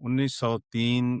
1903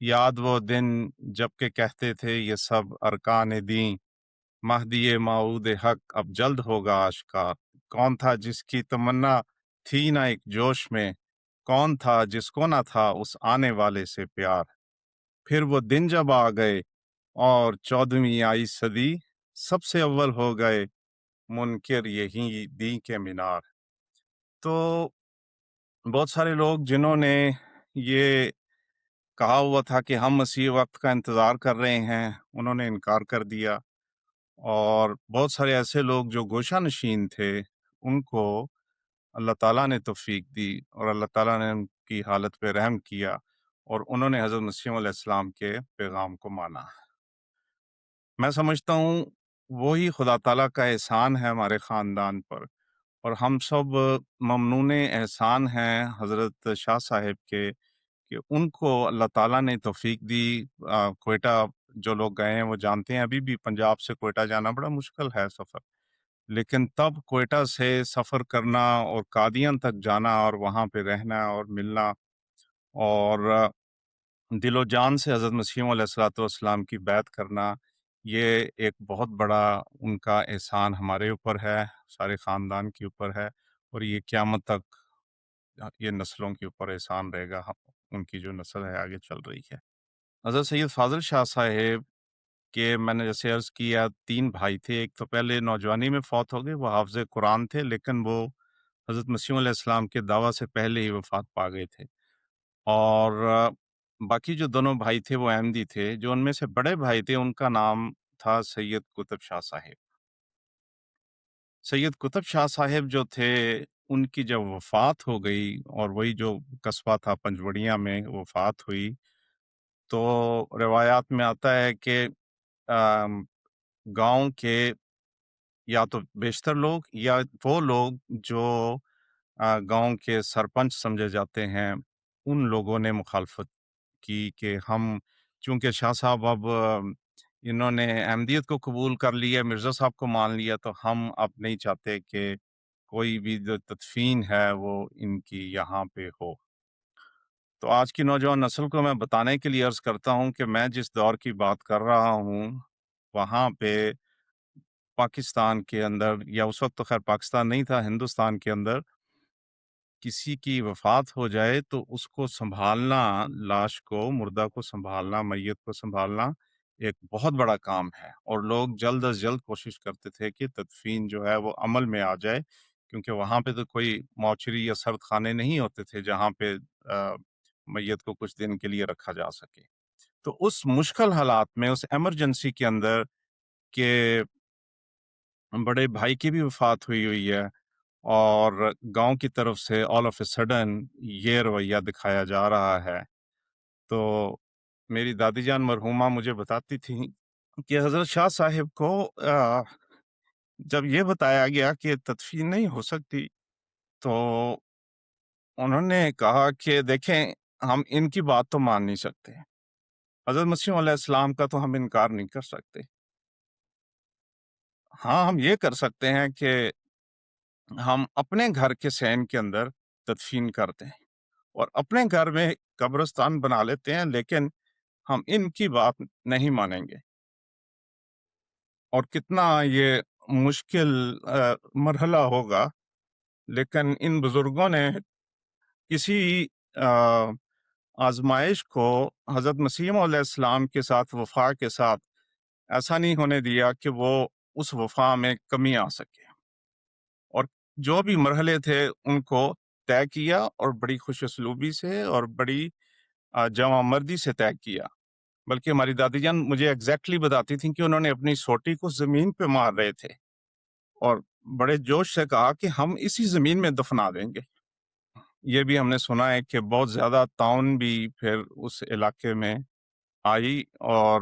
یاد وہ دن جب کہ کہتے تھے یہ سب ارکان دین، مہدی موعود حق اب جلد ہوگا آشکار۔ کون تھا جس کی تمنا تھی نہ ایک جوش میں، کون تھا جس کو نہ تھا اس آنے والے سے پیار۔ پھر وہ دن جب آ گئے اور 14ویں آئی صدی، سب سے اول ہو گئے منکر یہی دین کے مینار۔ تو بہت سارے لوگ جنہوں نے یہ کہا ہوا تھا کہ ہم مسیح وقت کا انتظار کر رہے ہیں، انہوں نے انکار کر دیا، اور بہت سارے ایسے لوگ جو گوشہ نشین تھے ان کو اللہ تعالیٰ نے توفیق دی، اور اللہ تعالیٰ نے ان کی حالت پہ رحم کیا، اور انہوں نے حضرت مسیح علیہ السلام کے پیغام کو مانا۔ میں سمجھتا ہوں وہی خدا تعالیٰ کا احسان ہے ہمارے خاندان پر، اور ہم سب ممنون احسان ہیں حضرت شاہ صاحب کے کہ ان کو اللہ تعالیٰ نے توفیق دی۔ کوئٹہ جو لوگ گئے ہیں وہ جانتے ہیں، ابھی بھی پنجاب سے کوئٹہ جانا بڑا مشکل ہے سفر، لیکن تب کوئٹہ سے سفر کرنا اور قادیان تک جانا اور وہاں پہ رہنا اور ملنا، اور دل و جان سے حضرت مسیح علیہ الصلوۃ والسلام کی بیعت کرنا، یہ ایک بہت بڑا ان کا احسان ہمارے اوپر ہے، سارے خاندان کے اوپر ہے، اور یہ قیامت تک یہ نسلوں کے اوپر احسان رہے گا، ان کی جو نسل ہے آگے چل رہی ہے۔ حضرت سید فاضل شاہ صاحب کے میں نے جیسے عرض کیا 3 بھائی تھے، ایک تو پہلے نوجوانی میں فوت ہو گئے، وہ حافظ قرآن تھے، لیکن وہ حضرت مسیح علیہ السلام کے دعویٰ سے پہلے ہی وفات پا گئے تھے، اور باقی جو دونوں بھائی تھے وہ احمدی تھے۔ جو ان میں سے بڑے بھائی تھے ان کا نام تھا سید قطب شاہ صاحب۔ سید قطب شاہ صاحب جو تھے ان کی جب وفات ہو گئی، اور وہی جو قصبہ تھا پنجوڑیاں میں وفات ہوئی، تو روایات میں آتا ہے کہ گاؤں کے یا تو بیشتر لوگ یا وہ لوگ جو گاؤں کے سرپنچ سمجھے جاتے ہیں، ان لوگوں نے مخالفت کی کہ ہم چونکہ شاہ صاحب اب انہوں نے احمدیت کو قبول کر لیا، مرزا صاحب کو مان لیا، تو ہم اب نہیں چاہتے کہ کوئی بھی جو تدفین ہے وہ ان کی یہاں پہ ہو۔ تو آج کی نوجوان نسل کو میں بتانے کے لیے عرض کرتا ہوں کہ میں جس دور کی بات کر رہا ہوں وہاں پہ پاکستان کے اندر، یا اس وقت تو خیر پاکستان نہیں تھا، ہندوستان کے اندر کسی کی وفات ہو جائے تو اس کو سنبھالنا، لاش کو، مردہ کو سنبھالنا، میت کو سنبھالنا ایک بہت بڑا کام ہے، اور لوگ جلد از جلد کوشش کرتے تھے کہ تدفین جو ہے وہ عمل میں آ جائے، کیونکہ وہاں پہ تو کوئی موچری یا سرد خانے نہیں ہوتے تھے جہاں پہ میت کو کچھ دن کے لیے رکھا جا سکے۔ تو اس مشکل حالات میں، اس ایمرجنسی کے اندر کہ بڑے بھائی کی بھی وفات ہوئی ہے، اور گاؤں کی طرف سے آل آف اے سڈن یہ رویہ دکھایا جا رہا ہے، تو میری دادی جان مرحومہ مجھے بتاتی تھیں کہ حضرت شاہ صاحب کو جب یہ بتایا گیا کہ تدفین نہیں ہو سکتی، تو انہوں نے کہا کہ دیکھیں ہم ان کی بات تو مان نہیں سکتے، حضرت مسیح علیہ السلام کا تو ہم انکار نہیں کر سکتے، ہاں ہم یہ کر سکتے ہیں کہ ہم اپنے گھر کے صحن کے اندر تدفین کرتے ہیں اور اپنے گھر میں قبرستان بنا لیتے ہیں، لیکن ہم ان کی بات نہیں مانیں گے۔ اور کتنا یہ مشکل مرحلہ ہوگا، لیکن ان بزرگوں نے کسی آزمائش کو حضرت مسیح علیہ السلام کے ساتھ، وفا کے ساتھ ایسا نہیں ہونے دیا کہ وہ اس وفا میں کمی آ سکے، اور جو بھی مرحلے تھے ان کو طے کیا، اور بڑی خوش اسلوبی سے اور بڑی جواں مردی سے طے کیا۔ بلکہ ہماری دادی جان مجھے ایگزیکٹلی بتاتی تھیں کہ انہوں نے اپنی سوٹی کو زمین پہ مار رہے تھے اور بڑے جوش سے کہا کہ ہم اسی زمین میں دفنا دیں گے۔ یہ بھی ہم نے سنا ہے کہ بہت زیادہ طاعون بھی پھر اس علاقے میں آئی، اور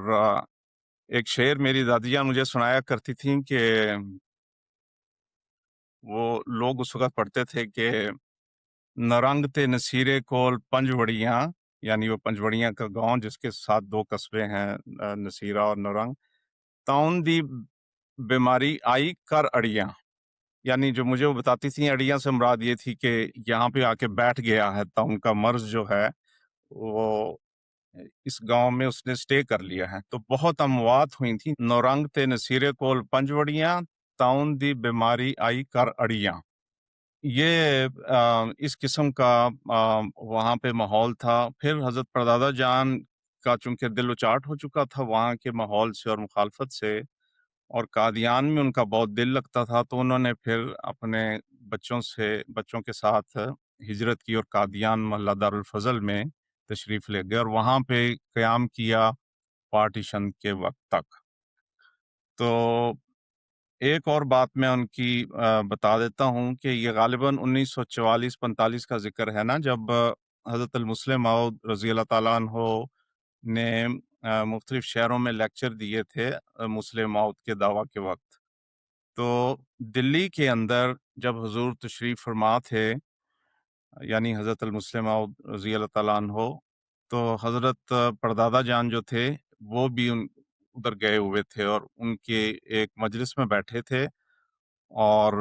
ایک شعر میری دادی جان مجھے سنایا کرتی تھیں کہ وہ لوگ اس وقت پڑھتے تھے کہ نرنگ تے نصیرے کول پنجوڑیاں، یعنی وہ پنجوڑیاں کا گاؤں جس کے ساتھ 2 قصبے ہیں، نصیرہ اور نرنگ، طاعون دی بیماری آئی کر اڑیاں، یعنی جو مجھے وہ بتاتی تھیں اڑیاں سے مراد یہ تھی کہ یہاں پہ آ کے بیٹھ گیا ہے تا ان کا مرض جو ہے وہ اس گاؤں میں اس نے سٹے کر لیا ہے۔ تو بہت اموات ہوئی تھیں، نورنگ تے نصیرے کول پنجوڑیاں تاؤن دی بیماری آئی کر اڑیاں۔ یہ اس قسم کا وہاں پہ ماحول تھا۔ پھر حضرت پردادا جان کا چونکہ دل اچاٹ ہو چکا تھا وہاں کے ماحول سے اور مخالفت سے، اور قادیان میں ان کا بہت دل لگتا تھا، تو انہوں نے پھر اپنے بچوں کے ساتھ ہجرت کی اور قادیان محلہ دارالفضل میں تشریف لے گئے اور وہاں پہ قیام کیا پارٹیشن کے وقت تک۔ تو ایک اور بات میں ان کی بتا دیتا ہوں کہ یہ غالباً 1944-45 کا ذکر ہے نا، جب حضرت المسلم موعود رضی اللہ تعالیٰ عنہ نے مختلف شہروں میں لیکچر دیے تھے مسلم موعود کے دعویٰ کے وقت۔ تو دلی کے اندر جب حضور تشریف فرما تھے، یعنی حضرت المسلم موعود رضی اللہ تعالیٰ عنہ، تو حضرت پردادا جان جو تھے وہ بھی ادھر گئے ہوئے تھے اور ان کے ایک مجلس میں بیٹھے تھے، اور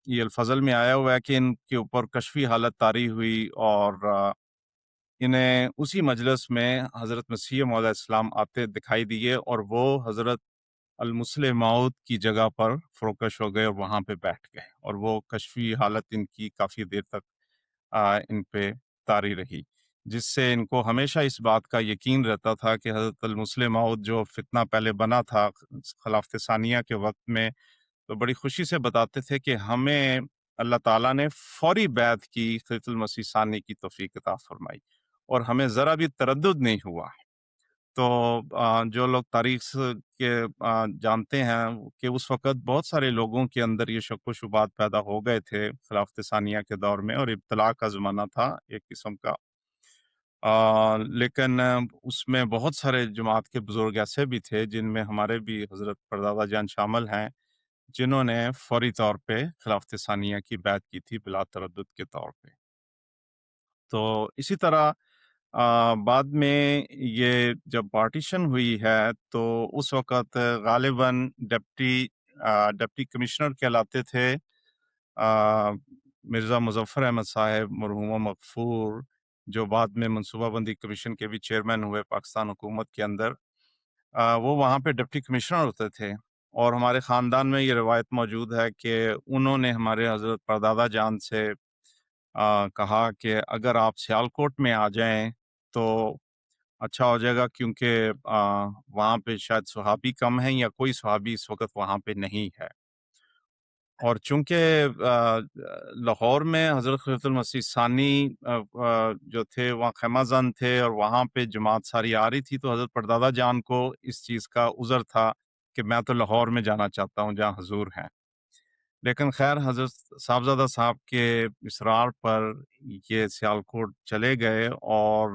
یہ الفضل میں آیا ہوا ہے کہ ان کے اوپر کشفی حالت طاری ہوئی اور انہیں اسی مجلس میں حضرت مسیح موعود علیہ السلام آتے دکھائی دیے اور وہ حضرت المسلم موعود کی جگہ پر فروکش ہو گئے اور وہاں پہ بیٹھ گئے، اور وہ کشفی حالت ان کی کافی دیر تک ان پہ طاری رہی، جس سے ان کو ہمیشہ اس بات کا یقین رہتا تھا کہ حضرت المسلم موعود جو فتنہ پہلے بنا تھا خلافت ثانیہ کے وقت میں، تو بڑی خوشی سے بتاتے تھے کہ ہمیں اللہ تعالیٰ نے فوری بیعت کی خلیفۃ المسیح ثانی کی توفیق عطا فرمائی اور ہمیں ذرا بھی تردد نہیں ہوا۔ تو جو لوگ تاریخ کے جانتے ہیں کہ اس وقت بہت سارے لوگوں کے اندر یہ شک و شبہات پیدا ہو گئے تھے خلافت ثانیہ کے دور میں، اور ابتلاء کا زمانہ تھا ایک قسم کا، لیکن اس میں بہت سارے جماعت کے بزرگ ایسے بھی تھے جن میں ہمارے بھی حضرت پردادا جان شامل ہیں، جنہوں نے فوری طور پہ خلافت ثانیہ کی بیعت کی تھی بلا تردد کے طور پہ۔ تو اسی طرح بعد میں یہ جب پارٹیشن ہوئی ہے تو اس وقت غالباً ڈپٹی کمشنر کہلاتے تھے مرزا مظفر احمد صاحب مرحوم مغفور، جو بعد میں منصوبہ بندی کمیشن کے بھی چیئرمین ہوئے پاکستان حکومت کے اندر۔ وہ وہاں پہ ڈپٹی کمشنر ہوتے تھے، اور ہمارے خاندان میں یہ روایت موجود ہے کہ انہوں نے ہمارے حضرت پردادا جان سے کہا کہ اگر آپ سیالکوٹ میں آ جائیں تو اچھا ہو جائے گا، کیونکہ وہاں پہ شاید صحابی کم ہیں یا کوئی صحابی اس وقت وہاں پہ نہیں ہے، اور چونکہ لاہور میں حضرت خلیفۃ المسیح ثانی جو تھے وہاں خیمہ زن تھے اور وہاں پہ جماعت ساری آ رہی تھی، تو حضرت پردادا جان کو اس چیز کا عذر تھا کہ میں تو لاہور میں جانا چاہتا ہوں جہاں حضور ہیں، لیکن خیر حضرت صاحبزادہ صاحب کے اصرار پر یہ سیالکوٹ چلے گئے، اور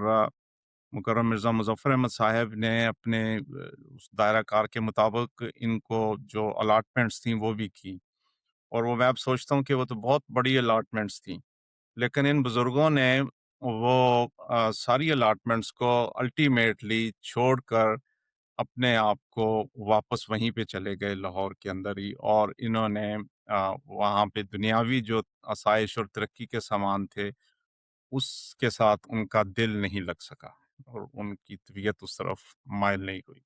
مکرم مرزا مظفر احمد صاحب نے اپنے اس دائرہ کار کے مطابق ان کو جو الاٹمنٹس تھیں وہ بھی کی، اور وہ میں اب سوچتا ہوں کہ وہ تو بہت بڑی الاٹمنٹس تھیں، لیکن ان بزرگوں نے وہ ساری الاٹمنٹس کو الٹیمیٹلی چھوڑ کر اپنے آپ کو واپس وہیں پہ چلے گئے لاہور کے اندر ہی، اور انہوں نے وہاں پہ دنیاوی جو آسائش اور ترقی کے سامان تھے اس کے ساتھ ان کا دل نہیں لگ سکا اور ان کی طبیعت اس طرف مائل نہیں ہوئی۔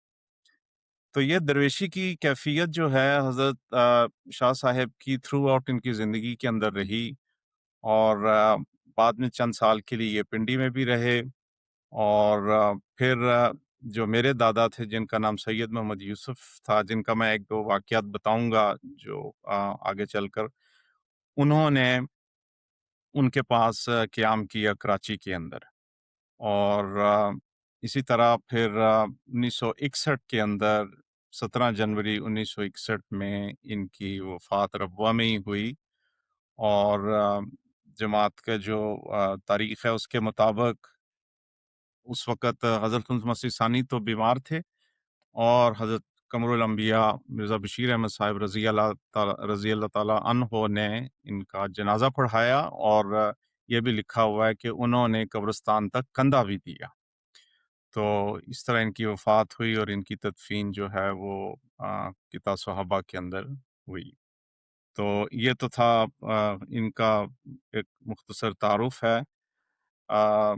تو یہ درویشی کی کیفیت جو ہے حضرت شاہ صاحب کی تھرو آؤٹ ان کی زندگی کے اندر رہی، اور بعد میں چند سال کے لیے یہ پنڈی میں بھی رہے، اور پھر جو میرے دادا تھے جن کا نام سید محمد یوسف تھا، جن کا میں ایک دو واقعات بتاؤں گا جو آگے چل کر، انہوں نے ان کے پاس قیام کیا کراچی کے اندر، اور اسی طرح پھر 1961 کے اندر 17 جنوری 1961 میں ان کی وفات ربوہ میں ہی ہوئی، اور جماعت کا جو تاریخ ہے اس کے مطابق اس وقت حضرت مسیح ثانی تو بیمار تھے، اور حضرت قمر الانبیاء مرزا بشیر احمد صاحب رضی اللہ تعالیٰ عنہ نے ان کا جنازہ پڑھایا، اور یہ بھی لکھا ہوا ہے کہ انہوں نے قبرستان تک کندھا بھی دیا۔ تو اس طرح ان کی وفات ہوئی، اور ان کی تدفین جو ہے وہ کتا صحابہ کے اندر ہوئی۔ تو یہ تو تھا ان کا ایک مختصر تعارف ہے۔ آ،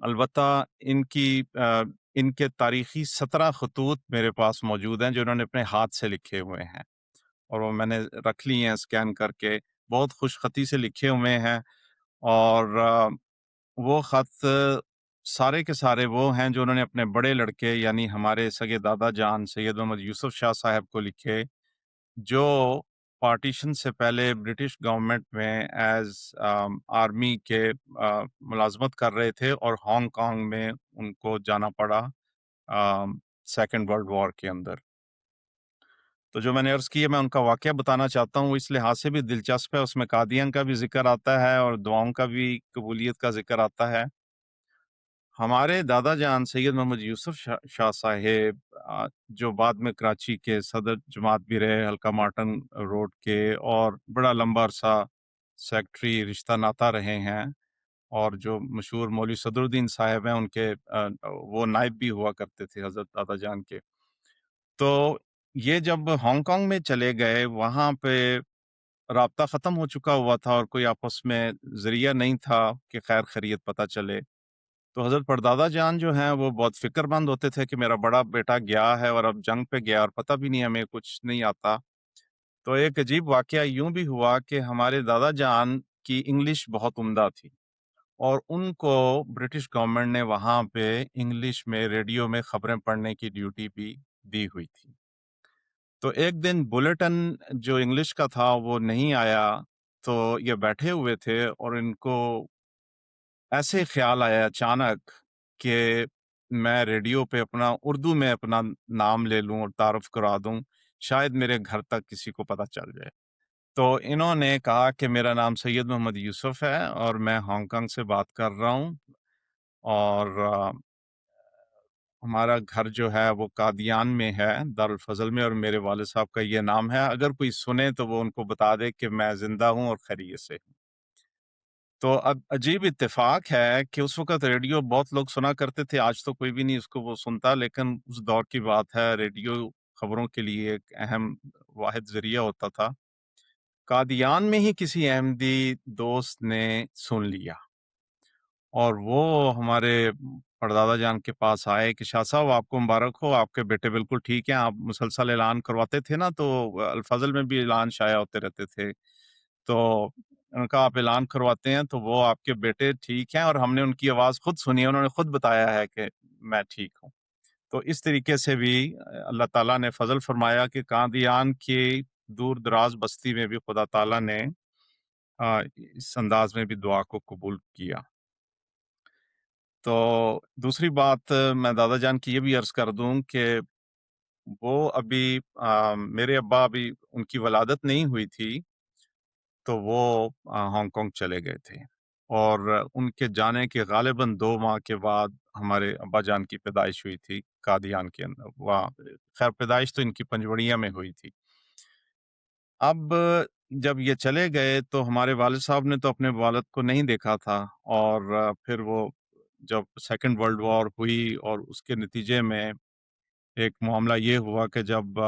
البتہ ان کی ان کے تاریخی 17 خطوط میرے پاس موجود ہیں جو انہوں نے اپنے ہاتھ سے لکھے ہوئے ہیں، اور وہ میں نے رکھ لی ہیں اسکین کر کے، بہت خوش خطی سے لکھے ہوئے ہیں۔ اور وہ خط سارے کے سارے وہ ہیں جو انہوں نے اپنے بڑے لڑکے یعنی ہمارے سگے دادا جان سید محمد یوسف شاہ صاحب کو لکھے، جو پارٹیشن سے پہلے برٹش گورنمنٹ میں ایز آرمی کے ملازمت کر رہے تھے، اور ہانگ کانگ میں ان کو جانا پڑا سیکنڈ ورلڈ وار کے اندر۔ تو جو میں نے عرض کیا، میں ان کا واقعہ بتانا چاہتا ہوں، اس لحاظ سے بھی دلچسپ ہے، اس میں قادیان کا بھی ذکر آتا ہے اور دعاؤں کا بھی قبولیت کا ذکر آتا ہے۔ ہمارے دادا جان سید محمد یوسف شاہ صاحب جو بعد میں کراچی کے صدر جماعت بھی رہے، حلقہ مارٹن روڈ کے، اور بڑا لمبا عرصہ سیکٹری رشتہ ناتا رہے ہیں، اور جو مشہور مولوی صدر الدین صاحب ہیں ان کے وہ نائب بھی ہوا کرتے تھے حضرت دادا جان کے۔ تو یہ جب ہانگ کانگ میں چلے گئے، وہاں پہ رابطہ ختم ہو چکا ہوا تھا اور کوئی آپس میں ذریعہ نہیں تھا کہ خیر خیریت پتہ چلے، تو حضرت پردادا جان جو ہیں وہ بہت فکر مند ہوتے تھے کہ میرا بڑا بیٹا گیا ہے اور اب جنگ پہ گیا اور پتہ بھی نہیں، ہمیں کچھ نہیں آتا۔ تو ایک عجیب واقعہ یوں بھی ہوا کہ ہمارے دادا جان کی انگلش بہت عمدہ تھی، اور ان کو برٹش گورنمنٹ نے وہاں پہ انگلش میں ریڈیو میں خبریں پڑھنے کی ڈیوٹی بھی دی ہوئی تھی۔ تو ایک دن بلیٹن جو انگلش کا تھا وہ نہیں آیا، تو یہ بیٹھے ہوئے تھے اور ان کو ایسے خیال آیا اچانک کہ میں ریڈیو پہ اپنا اردو میں اپنا نام لے لوں اور تعارف کرا دوں، شاید میرے گھر تک کسی کو پتہ چل جائے۔ تو انہوں نے کہا کہ میرا نام سید محمد یوسف ہے اور میں ہانگ کانگ سے بات کر رہا ہوں، اور ہمارا گھر جو ہے وہ قادیان میں ہے، دارالفضل میں، اور میرے والد صاحب کا یہ نام ہے، اگر کوئی سنے تو وہ ان کو بتا دے کہ میں زندہ ہوں اور خیریت سے ہوں۔ تو اب عجیب اتفاق ہے کہ اس وقت ریڈیو بہت لوگ سنا کرتے تھے، آج تو کوئی بھی نہیں اس کو وہ سنتا، لیکن اس دور کی بات ہے، ریڈیو خبروں کے لیے ایک اہم واحد ذریعہ ہوتا تھا۔ قادیان میں ہی کسی احمدی دوست نے سن لیا، اور وہ ہمارے پردادا جان کے پاس آئے کہ شاہ صاحب آپ کو مبارک ہو، آپ کے بیٹے بالکل ٹھیک ہیں، آپ مسلسل اعلان کرواتے تھے نا، تو الفضل میں بھی اعلان شائع ہوتے رہتے تھے، تو ان کا آپ اعلان کرواتے ہیں تو وہ آپ کے بیٹے ٹھیک ہیں، اور ہم نے ان کی آواز خود سنی ہے، انہوں نے خود بتایا ہے کہ میں ٹھیک ہوں۔ تو اس طریقے سے بھی اللہ تعالیٰ نے فضل فرمایا کہ قادیان کی دور دراز بستی میں بھی خدا تعالیٰ نے اس انداز میں بھی دعا کو قبول کیا۔ تو دوسری بات میں دادا جان کی یہ بھی عرض کر دوں کہ وہ ابھی میرے ابا ابھی ان کی ولادت نہیں ہوئی تھی، تو وہ ہانگ کانگ چلے گئے تھے، اور ان کے جانے کے غالباً 2 ماہ کے بعد ہمارے ابا جان کی پیدائش ہوئی تھی قادیان کے اندر، وہاں خیر پیدائش تو ان کی پنجوڑیاں میں ہوئی تھی۔ اب جب یہ چلے گئے تو ہمارے والد صاحب نے تو اپنے والد کو نہیں دیکھا تھا، اور پھر وہ جب سیکنڈ ورلڈ وار ہوئی اور اس کے نتیجے میں ایک معاملہ یہ ہوا کہ جب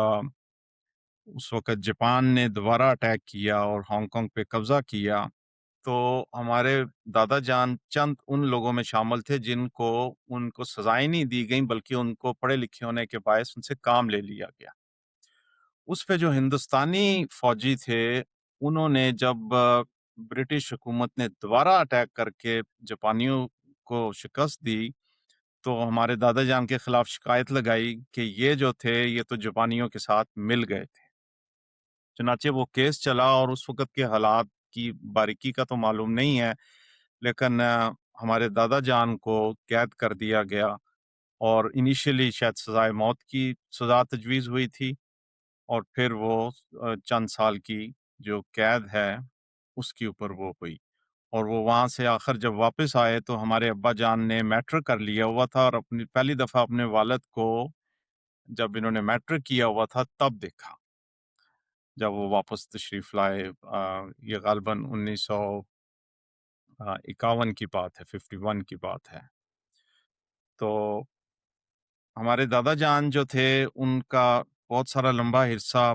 اس وقت جاپان نے دوبارہ اٹیک کیا اور ہانگ کانگ پہ قبضہ کیا، تو ہمارے دادا جان چند ان لوگوں میں شامل تھے ان کو سزائیں نہیں دی گئیں، بلکہ ان کو پڑھے لکھے ہونے کے باعث ان سے کام لے لیا گیا۔ اس پہ جو ہندوستانی فوجی تھے، انہوں نے جب برٹش حکومت نے دوبارہ اٹیک کر کے جاپانیوں کو شکست دی، تو ہمارے دادا جان کے خلاف شکایت لگائی کہ یہ جو تھے یہ تو جاپانیوں کے ساتھ مل گئے تھے۔ چنانچہ وہ کیس چلا، اور اس وقت کے حالات کی باریکی کا تو معلوم نہیں ہے، لیکن ہمارے دادا جان کو قید کر دیا گیا، اور انیشیلی شاید سزائے موت کی سزا تجویز ہوئی تھی، اور پھر وہ چند سال کی جو قید ہے اس کے اوپر وہ ہوئی، اور وہ وہاں سے آخر جب واپس آئے تو ہمارے ابا جان نے میٹرک کر لیا ہوا تھا، اور اپنی پہلی دفعہ اپنے والد کو جب انہوں نے میٹرک کیا ہوا تھا تب دیکھا، جب وہ واپس تشریف لائے۔ یہ غالباً 1951 کی بات ہے، 51 کی بات ہے۔ تو ہمارے دادا جان جو تھے ان کا بہت سارا لمبا عرصہ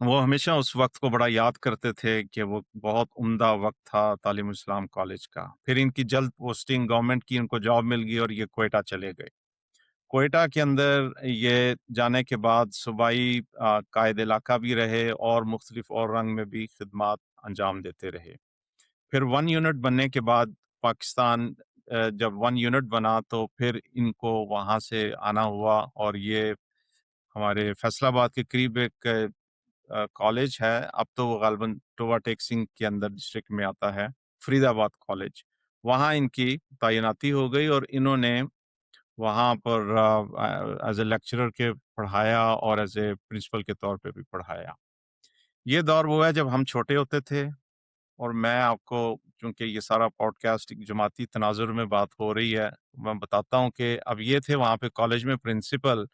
وہ ہمیشہ اس وقت کو بڑا یاد کرتے تھے کہ وہ بہت عمدہ وقت تھا تعلیم اسلام کالج کا۔ پھر ان کی جلد پوسٹنگ گورنمنٹ کی، ان کو جاب مل گئی اور یہ کوئٹہ چلے گئے۔ کوئٹہ کے اندر یہ جانے کے بعد صوبائی قائد علاقہ بھی رہے اور مختلف اور رنگ میں بھی خدمات انجام دیتے رہے۔ پھر 1 یونٹ بننے کے بعد پاکستان جب 1 یونٹ بنا تو پھر ان کو وہاں سے آنا ہوا، اور یہ ہمارے فیصل آباد کے قریب ایک کالج ہے، اب تو وہ غالباً ٹوبا ٹیک سنگھ کے اندر ڈسٹرکٹ میں آتا ہے، فرید آباد کالج، وہاں ان کی تعیناتی ہو گئی اور انہوں نے وہاں پر ایز اے لیکچرر کے پڑھایا اور ایز اے پرنسپل کے طور پہ بھی پڑھایا۔ یہ دور وہ ہے جب ہم چھوٹے ہوتے تھے، اور میں آپ کو، چونکہ یہ سارا پوڈ کاسٹ جماعتی تناظر میں بات ہو رہی ہے، میں بتاتا ہوں کہ اب یہ تھے وہاں پہ کالج میں پرنسپل،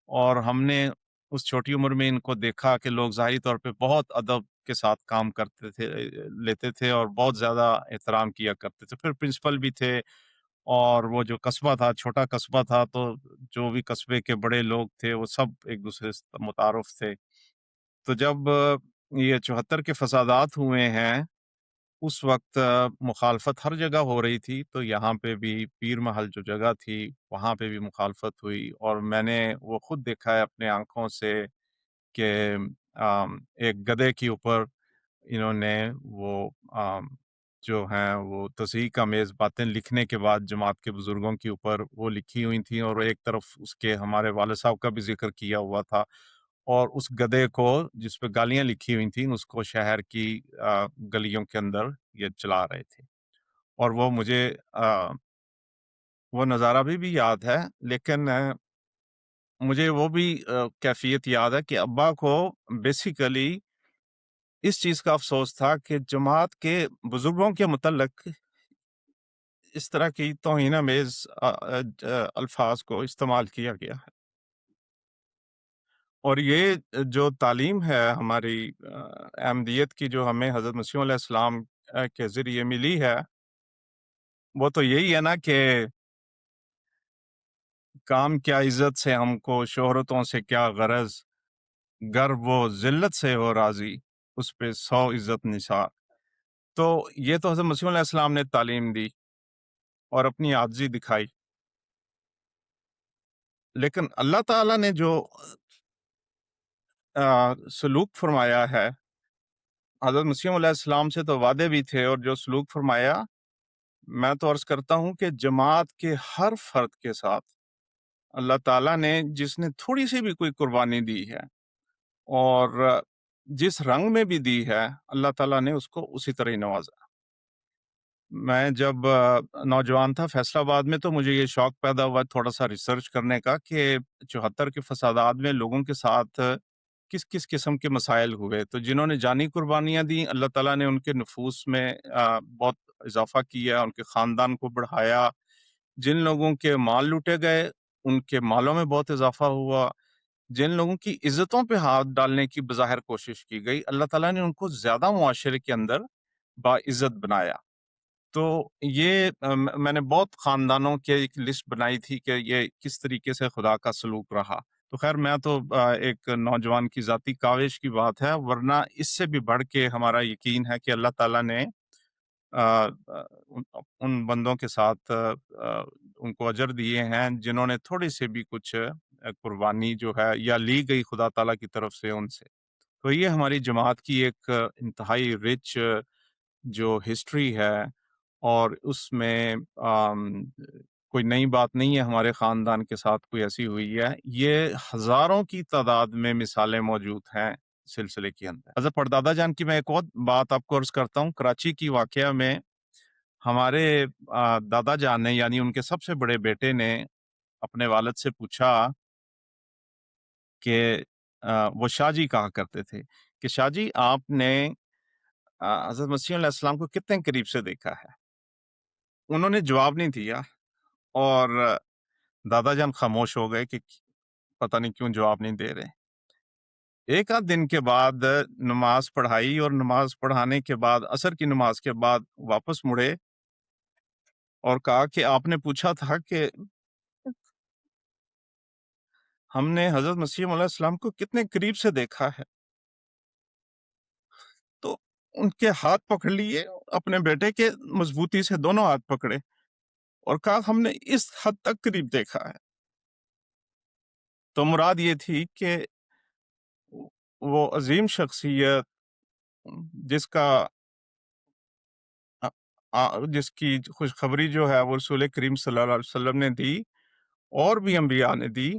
اور ہم نے اس چھوٹی عمر میں ان کو دیکھا کہ لوگ ظاہری طور پہ بہت ادب کے ساتھ کام کرتے تھے، لیتے تھے اور بہت زیادہ احترام کیا کرتے تھے۔ پھر پرنسپل بھی تھے، اور وہ جو قصبہ تھا چھوٹا قصبہ تھا، تو جو بھی قصبے کے بڑے لوگ تھے وہ سب ایک دوسرے سے متعارف تھے۔ تو جب یہ 74 کے فسادات ہوئے ہیں، اس وقت مخالفت ہر جگہ ہو رہی تھی، تو یہاں پہ بھی پیر محل جو جگہ تھی وہاں پہ بھی مخالفت ہوئی، اور میں نے وہ خود دیکھا ہے اپنے آنکھوں سے کہ ایک گدھے کے اوپر انہوں نے وہ جو ہیں وہ تصحیح آمیز باتیں لکھنے کے بعد جماعت کے بزرگوں کے اوپر وہ لکھی ہوئی تھیں، اور ایک طرف اس کے ہمارے والد صاحب کا بھی ذکر کیا ہوا تھا، اور اس گدھے کو جس پہ گالیاں لکھی ہوئی تھیں اس کو شہر کی گلیوں کے اندر یہ چلا رہے تھے، اور وہ مجھے وہ نظارہ بھی یاد ہے، لیکن مجھے وہ بھی کیفیت یاد ہے کہ ابا کو بیسیکلی اس چیز کا افسوس تھا کہ جماعت کے بزرگوں کے متعلق اس طرح کی توہین آمیز الفاظ کو استعمال کیا گیا ہے، اور یہ جو تعلیم ہے ہماری احمدیت کی جو ہمیں حضرت مسیح علیہ السلام کے ذریعے ملی ہے، وہ تو یہی ہے نا کہ کام کیا عزت سے ہم کو، شہرتوں سے کیا غرض، گر وہ ذلت سے ہو راضی، اس پہ 100 عزت نثار۔ تو یہ تو حضرت مسیح علیہ السلام نے تعلیم دی اور اپنی عاجزی دکھائی، لیکن اللہ تعالیٰ نے جو سلوک فرمایا ہے، حضرت مسیح علیہ السلام سے تو وعدے بھی تھے، اور جو سلوک فرمایا، میں تو عرض کرتا ہوں کہ جماعت کے ہر فرد کے ساتھ اللہ تعالیٰ نے، جس نے تھوڑی سی بھی کوئی قربانی دی ہے اور جس رنگ میں بھی دی ہے، اللہ تعالیٰ نے اس کو اسی طرح ہی نوازا۔ میں جب نوجوان تھا فیصل آباد میں، تو مجھے یہ شوق پیدا ہوا تھوڑا سا ریسرچ کرنے کا کہ 74 کے فسادات میں لوگوں کے ساتھ کس کس قسم کے مسائل ہوئے۔ تو جنہوں نے جانی قربانیاں دی، اللہ تعالیٰ نے ان کے نفوس میں بہت اضافہ کیا، ان کے خاندان کو بڑھایا۔ جن لوگوں کے مال لوٹے گئے، ان کے مالوں میں بہت اضافہ ہوا۔ جن لوگوں کی عزتوں پہ ہاتھ ڈالنے کی بظاہر کوشش کی گئی، اللہ تعالیٰ نے ان کو زیادہ معاشرے کے اندر باعزت بنایا۔ تو یہ میں نے بہت خاندانوں کی ایک لسٹ بنائی تھی کہ یہ کس طریقے سے خدا کا سلوک رہا۔ تو خیر، میں تو ایک نوجوان کی ذاتی کاوش کی بات ہے، ورنہ اس سے بھی بڑھ کے ہمارا یقین ہے کہ اللہ تعالیٰ نے ان بندوں کے ساتھ ان کو اجر دیے ہیں جنہوں نے تھوڑی سے بھی کچھ قربانی جو ہے یا لی گئی خدا تعالیٰ کی طرف سے ان سے۔ تو یہ ہماری جماعت کی ایک انتہائی رچ جو ہسٹری ہے، اور اس میں کوئی نئی بات نہیں ہے، ہمارے خاندان کے ساتھ کوئی ایسی ہوئی ہے، یہ ہزاروں کی تعداد میں مثالیں موجود ہیں سلسلے کے اندر۔ حضرت پردادا جان کی میں ایک اور بات آپ کو عرض کرتا ہوں۔ کراچی کی واقعہ میں ہمارے دادا جان نے، یعنی ان کے سب سے بڑے بیٹے نے، اپنے والد سے پوچھا کہ وہ شاہ جی کہا کرتے تھے کہ شاہ جی، آپ نے حضرت مسیح علیہ السلام کو کتنے قریب سے دیکھا ہے؟ انہوں نے جواب نہیں دیا، اور دادا جان خاموش ہو گئے کہ پتہ نہیں کیوں جواب نہیں دے رہے۔ ایک آدھ دن کے بعد نماز پڑھائی، اور نماز پڑھانے کے بعد عصر کی نماز کے بعد واپس مڑے اور کہا کہ آپ نے پوچھا تھا کہ ہم نے حضرت مسیح علیہ السلام کو کتنے قریب سے دیکھا ہے۔ ان کے ہاتھ پکڑ لیے، اپنے بیٹے کے مضبوطی سے دونوں ہاتھ پکڑے اور کہا ہم نے اس حد تک قریب دیکھا ہے۔ تو مراد یہ تھی کہ وہ عظیم شخصیت جس کا جس کی خوشخبری جو ہے وہ رسول کریم صلی اللہ علیہ وسلم نے دی اور بھی انبیاء نے دی،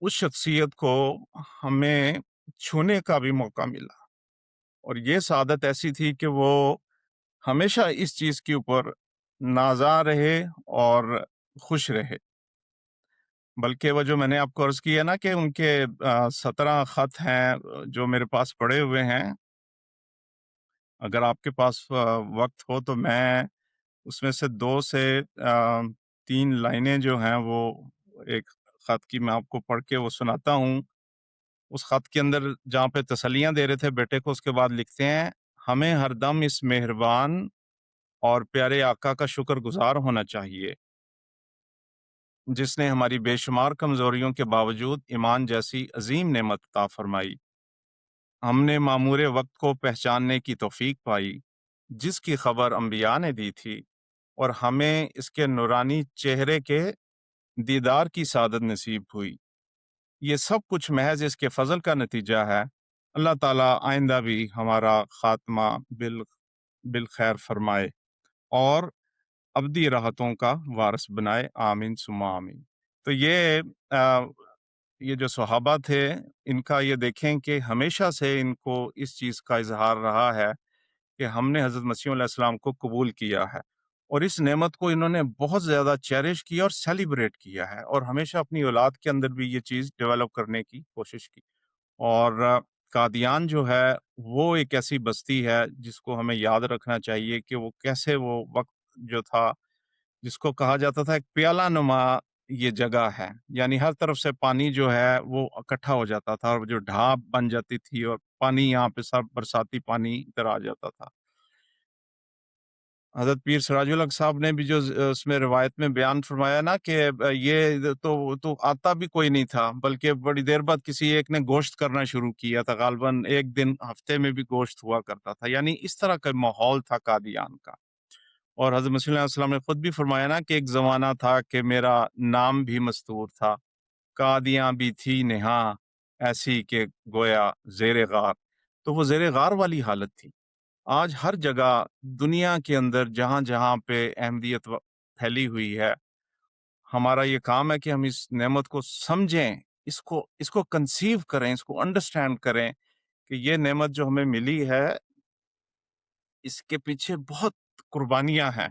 اس شخصیت کو ہمیں چھونے کا بھی موقع ملا، اور یہ سعادت ایسی تھی کہ وہ ہمیشہ اس چیز کے اوپر نازاں رہے اور خوش رہے۔ بلکہ وہ جو میں نے آپ کو عرض کیا نا کہ ان کے 17 خط ہیں جو میرے پاس پڑے ہوئے ہیں، اگر آپ کے پاس وقت ہو تو میں اس میں سے 2 سے 3 لائنیں جو ہیں وہ ایک خط کی میں آپ کو پڑھ کے وہ سناتا ہوں۔ اس خط کے اندر جہاں پہ تسلیاں دے رہے تھے بیٹے کو، اس کے بعد لکھتے ہیں ہمیں ہر دم اس مہربان اور پیارے آقا کا شکر گزار ہونا چاہیے جس نے ہماری بے شمار کمزوریوں کے باوجود ایمان جیسی عظیم نعمت عطا فرمائی۔ ہم نے معمور وقت کو پہچاننے کی توفیق پائی جس کی خبر انبیاء نے دی تھی، اور ہمیں اس کے نورانی چہرے کے دیدار کی سعادت نصیب ہوئی۔ یہ سب کچھ محض اس کے فضل کا نتیجہ ہے۔ اللہ تعالیٰ آئندہ بھی ہمارا خاتمہ بالخیر فرمائے اور ابدی راحتوں کا وارث بنائے، آمین ثم آمین۔ تو یہ جو صحابہ تھے، ان کا یہ دیکھیں کہ ہمیشہ سے ان کو اس چیز کا اظہار رہا ہے کہ ہم نے حضرت مسیح علیہ السلام کو قبول کیا ہے، اور اس نعمت کو انہوں نے بہت زیادہ چیرش کیا اور سیلیبریٹ کیا ہے، اور ہمیشہ اپنی اولاد کے اندر بھی یہ چیز ڈیولپ کرنے کی کوشش کی۔ اور قادیان جو ہے وہ ایک ایسی بستی ہے جس کو ہمیں یاد رکھنا چاہیے کہ وہ کیسے وہ وقت جو تھا، جس کو کہا جاتا تھا ایک پیالہ نما یہ جگہ ہے، یعنی ہر طرف سے پانی جو ہے وہ اکٹھا ہو جاتا تھا، اور جو ڈھاب بن جاتی تھی اور پانی یہاں پہ سب برساتی پانی ادھر آ جاتا تھا۔ حضرت پیر سراج الحق صاحب نے بھی جو اس میں روایت میں بیان فرمایا نا کہ یہ تو آتا بھی کوئی نہیں تھا، بلکہ بڑی دیر بعد کسی ایک نے گوشت کرنا شروع کیا تھا، غالباً ایک دن ہفتے میں بھی گوشت ہوا کرتا تھا، یعنی اس طرح کا ماحول تھا قادیان کا۔ اور حضرت مسیح علیہ السلام نے خود بھی فرمایا نا کہ ایک زمانہ تھا کہ میرا نام بھی مستور تھا، قادیاں بھی تھی نہاں ایسی کہ گویا زیر غار۔ تو وہ زیر غار والی حالت تھی۔ آج ہر جگہ دنیا کے اندر جہاں جہاں پہ احمدیت پھیلی ہوئی ہے، ہمارا یہ کام ہے کہ ہم اس نعمت کو سمجھیں، اس کو کنسیو کریں، اس کو انڈرسٹینڈ کریں کہ یہ نعمت جو ہمیں ملی ہے اس کے پیچھے بہت قربانیاں ہیں،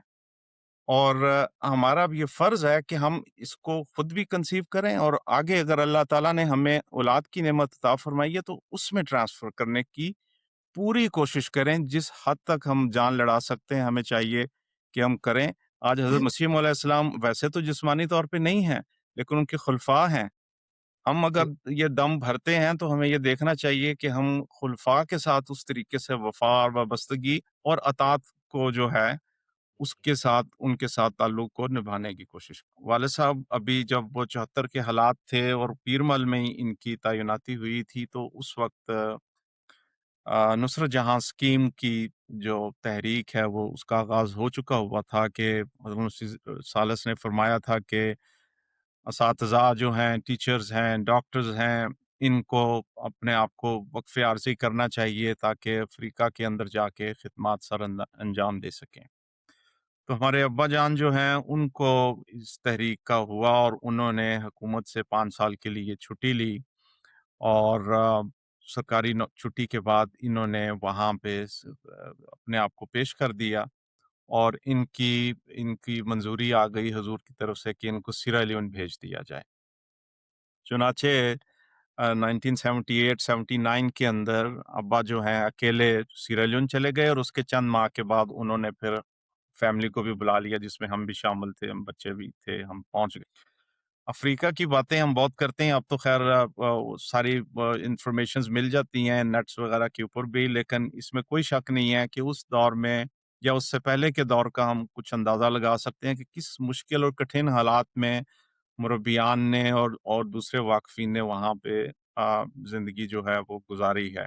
اور ہمارا بھی یہ فرض ہے کہ ہم اس کو خود بھی کنسیو کریں، اور آگے اگر اللہ تعالیٰ نے ہمیں اولاد کی نعمت عطا فرمائی ہے تو اس میں ٹرانسفر کرنے کی پوری کوشش کریں۔ جس حد تک ہم جان لڑا سکتے ہیں ہمیں چاہیے کہ ہم کریں۔ آج حضرت مسیح علیہ السلام ویسے تو جسمانی طور پہ نہیں ہیں، لیکن ان کے خلفاء ہیں۔ ہم اگر یہ دم بھرتے ہیں تو ہمیں یہ دیکھنا چاہیے کہ ہم خلفاء کے ساتھ اس طریقے سے وفا اور وابستگی اور اطاعت کو جو ہے اس کے ساتھ ان کے ساتھ تعلق کو نبھانے کی کوشش کریں۔ والد صاحب ابھی جب وہ 74 کے حالات تھے اور پیرمل میں ہی ان کی تعیناتی ہوئی تھی، تو اس وقت نصرت جہاں اسکیم کی جو تحریک ہے وہ اس کا آغاز ہو چکا ہوا تھا کہ حضرت مسیح ثالث نے فرمایا تھا کہ اساتذہ جو ہیں، ٹیچرز ہیں، ڈاکٹرز ہیں، ان کو اپنے آپ کو وقف عارضی کرنا چاہیے تاکہ افریقہ کے اندر جا کے خدمات سر انجام دے سکیں۔ تو ہمارے ابا جان جو ہیں ان کو اس تحریک کا ہوا، اور انہوں نے حکومت سے 5 سال کے لیے چھٹی لی، اور سرکاری چھٹی کے بعد انہوں نے وہاں پہ اپنے آپ کو پیش کر دیا، اور ان کی منظوری آ گئی حضور کی طرف سے کہ ان کو سیرا لیون بھیج دیا جائے۔ چنانچہ 1978-79 کے اندر ابا جو ہیں اکیلے سیرا لیون چلے گئے، اور اس کے چند ماہ کے بعد انہوں نے پھر فیملی کو بھی بلا لیا، جس میں ہم بھی شامل تھے، ہم بچے بھی تھے، ہم پہنچ گئے۔ افریقہ کی باتیں ہم بہت کرتے ہیں، اب تو خیر ساری انفارمیشنز مل جاتی ہیں نیٹس وغیرہ کے اوپر بھی، لیکن اس میں کوئی شک نہیں ہے کہ اس دور میں یا اس سے پہلے کے دور کا ہم کچھ اندازہ لگا سکتے ہیں کہ کس مشکل اور کٹھن حالات میں مربیان نے اور دوسرے واقفین نے وہاں پہ زندگی جو ہے وہ گزاری ہے۔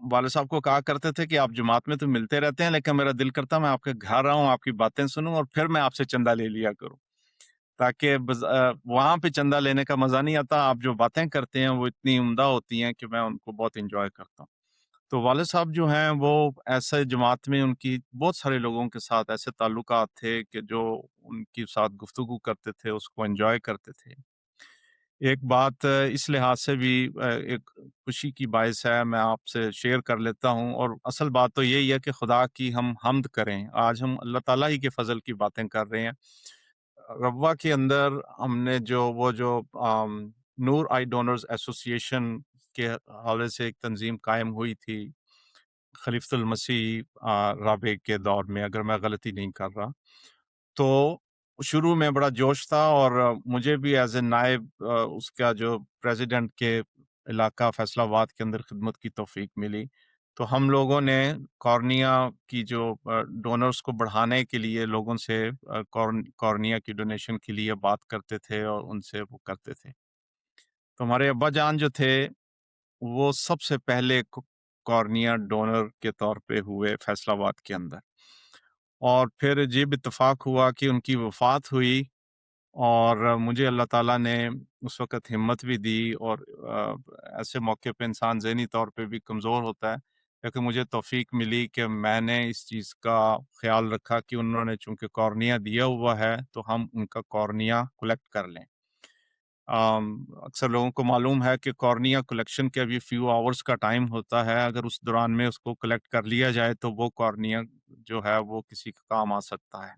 والد صاحب کو کہا کرتے تھے کہ آپ جماعت میں تو ملتے رہتے ہیں، لیکن میرا دل کرتا میں آپ کے گھر آؤں، آپ کی باتیں سنوں اور پھر میں آپ سے چندہ لے لیا کروں، تاکہ وہاں پہ چندہ لینے کا مزہ نہیں آتا، آپ جو باتیں کرتے ہیں وہ اتنی عمدہ ہوتی ہیں کہ میں ان کو بہت انجوائے کرتا ہوں۔ تو والد صاحب جو ہیں وہ ایسے جماعت میں ان کی بہت سارے لوگوں کے ساتھ ایسے تعلقات تھے کہ جو ان کے ساتھ گفتگو کرتے تھے، اس کو انجوائے کرتے تھے۔ ایک بات اس لحاظ سے بھی ایک خوشی کی باعث ہے، میں آپ سے شیئر کر لیتا ہوں، اور اصل بات تو یہی ہے کہ خدا کی ہم حمد کریں۔ آج ہم اللہ تعالیٰ ہی کے فضل کی باتیں کر رہے ہیں۔ ربوہ کے اندر ہم نے جو نور آئی ڈونرز ایسوسی ایشن کے حوالے سے ایک تنظیم قائم ہوئی تھی خلیفۃ المسیح رابع کے دور میں، اگر میں غلطی نہیں کر رہا، تو شروع میں بڑا جوش تھا، اور مجھے بھی ایز اے نائب اس کا جو پریزیڈنٹ کے علاقہ فیصل آباد کے اندر خدمت کی توفیق ملی، تو ہم لوگوں نے کارنیا کی جو ڈونرز کو بڑھانے کے لیے لوگوں سے کارنیا کی ڈونیشن کے لیے بات کرتے تھے اور ان سے وہ کرتے تھے۔ تو ہمارے ابا جان جو تھے وہ سب سے پہلے کارنیا ڈونر کے طور پہ ہوئے فیصل آباد کے اندر، اور پھر عجیب اتفاق ہوا کہ ان کی وفات ہوئی، اور مجھے اللہ تعالیٰ نے اس وقت ہمت بھی دی، اور ایسے موقع پہ انسان ذہنی طور پہ بھی کمزور ہوتا ہے، لیکن مجھے توفیق ملی کہ میں نے اس چیز کا خیال رکھا کہ انہوں نے چونکہ کارنیا دیا ہوا ہے تو ہم ان کا کارنیا کلیکٹ کر لیں۔ اکثر لوگوں کو معلوم ہے کہ کارنیا کلیکشن کے ابھی فیو آورز کا ٹائم ہوتا ہے، اگر اس دوران میں اس کو کلیکٹ کر لیا جائے تو وہ کارنیا جو ہے وہ کسی کا کام آ سکتا ہے۔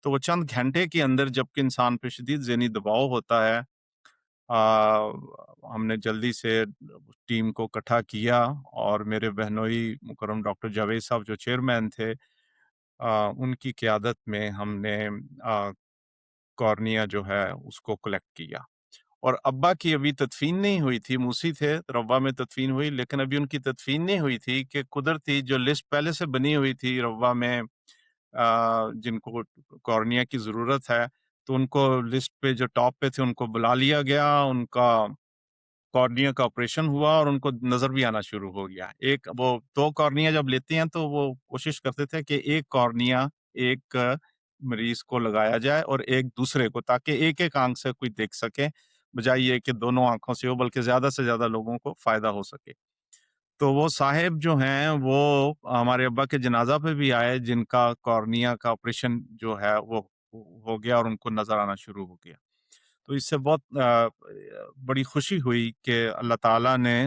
تو وہ چند گھنٹے کے اندر جبکہ انسان پہ شدید ذہنی دباؤ ہوتا ہے، ہم نے جلدی سے ٹیم کو اکٹھا کیا، اور میرے بہنوئی مکرم ڈاکٹر جاوید صاحب جو چیئرمین تھے، ان کی قیادت میں ہم نے کارنیا جو ہے اس کو کلیکٹ کیا۔ اور ابا کی ابھی تدفین نہیں ہوئی تھی، موسی تھے روا میں تدفین ہوئی، لیکن ابھی ان کی تدفین نہیں ہوئی تھی کہ قدرتی جو لسٹ پہلے سے بنی ہوئی تھی روا میں جن کو کارنیا کی ضرورت ہے، تو ان کو لسٹ پہ جو ٹاپ پہ تھے ان کو بلا لیا گیا، ان کا کارنیا کا آپریشن ہوا اور ان کو نظر بھی آنا شروع ہو گیا۔ ایک وہ دو کارنیا جب لیتے ہیں تو وہ کوشش کرتے تھے کہ ایک کارنیا ایک مریض کو لگایا جائے اور ایک دوسرے کو، تاکہ ایک ایک آنکھ سے کوئی دیکھ سکے، بجائے یہ کہ دونوں آنکھوں سے ہو، بلکہ زیادہ سے زیادہ لوگوں کو فائدہ ہو سکے۔ تو وہ صاحب جو ہیں وہ ہمارے ابا کے جنازہ پہ بھی آئے، جن کا کارنیا کا آپریشن جو ہے وہ ہو گیا اور ان کو نظر آنا شروع ہو گیا۔ تو اس سے بہت بڑی خوشی ہوئی کہ اللہ تعالیٰ نے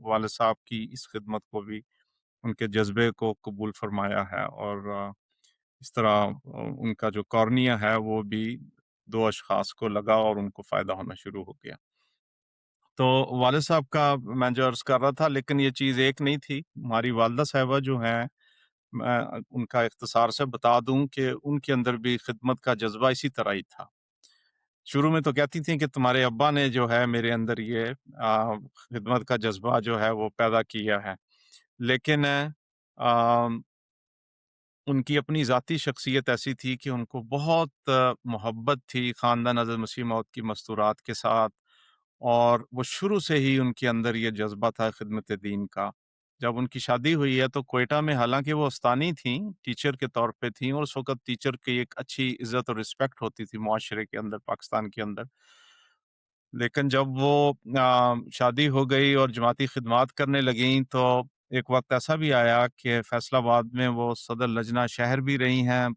والد صاحب کی اس خدمت کو بھی، ان کے جذبے کو قبول فرمایا ہے، اور اس طرح ان کا جو کارنیا ہے وہ بھی دو اشخاص کو لگا اور ان کو فائدہ ہونا شروع ہو گیا۔ تو والد صاحب کا میں جو عرض کر رہا تھا، لیکن یہ چیز ایک نہیں تھی، ہماری والدہ صاحبہ جو ہیں، میں ان کا اختصار سے بتا دوں کہ ان کے اندر بھی خدمت کا جذبہ اسی طرح ہی تھا۔ شروع میں تو کہتی تھیں کہ تمہارے ابا نے جو ہے میرے اندر یہ خدمت کا جذبہ جو ہے وہ پیدا کیا ہے، لیکن ان کی اپنی ذاتی شخصیت ایسی تھی کہ ان کو بہت محبت تھی خاندان حضرت مسیح موعود کی مستورات کے ساتھ، اور وہ شروع سے ہی ان کے اندر یہ جذبہ تھا خدمت دین کا۔ جب ان کی شادی ہوئی ہے تو کوئٹہ میں، حالانکہ وہ استانی تھیں، ٹیچر کے طور پہ تھیں، اور اس وقت ٹیچر کی ایک اچھی عزت اور رسپیکٹ ہوتی تھی معاشرے کے اندر، پاکستان کے اندر، لیکن جب وہ شادی ہو گئی اور جماعتی خدمات کرنے لگیں تو ایک وقت ایسا بھی آیا کہ فیصل آباد میں وہ صدر لجنہ شہر بھی رہی ہیں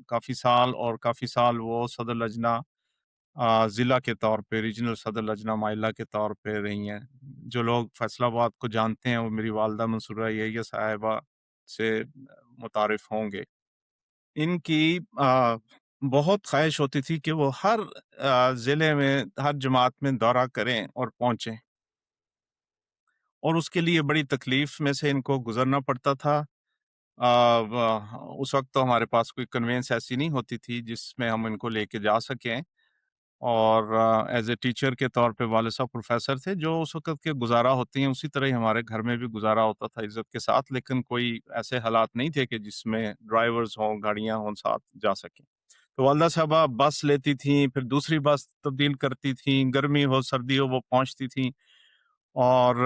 کافی سال، اور کافی سال وہ صدر لجنہ ضلع کے طور پہ، ریجنل صدر لجنہ مائلہ کے طور پہ رہی ہیں۔ جو لوگ فیصل آباد کو جانتے ہیں وہ میری والدہ منصورہ یحییٰ صاحبہ سے متعارف ہوں گے۔ ان کی بہت خواہش ہوتی تھی کہ وہ ہر ضلع میں، ہر جماعت میں دورہ کریں اور پہنچیں، اور اس کے لیے بڑی تکلیف میں سے ان کو گزرنا پڑتا تھا۔ اس وقت تو ہمارے پاس کوئی کنوینس ایسی نہیں ہوتی تھی جس میں ہم ان کو لے کے جا سکیں، اور ایز اے ٹیچر کے طور پہ والد صاحب پروفیسر تھے، جو اس وقت کے گزارا ہوتے ہیں اسی طرح ہی ہمارے گھر میں بھی گزارا ہوتا تھا عزت کے ساتھ، لیکن کوئی ایسے حالات نہیں تھے کہ جس میں ڈرائیورز ہوں، گاڑیاں ہوں، ساتھ جا سکیں۔ تو والدہ صاحبہ بس لیتی تھیں، پھر دوسری بس تبدیل کرتی تھیں، گرمی ہو سردی ہو وہ پہنچتی تھیں، اور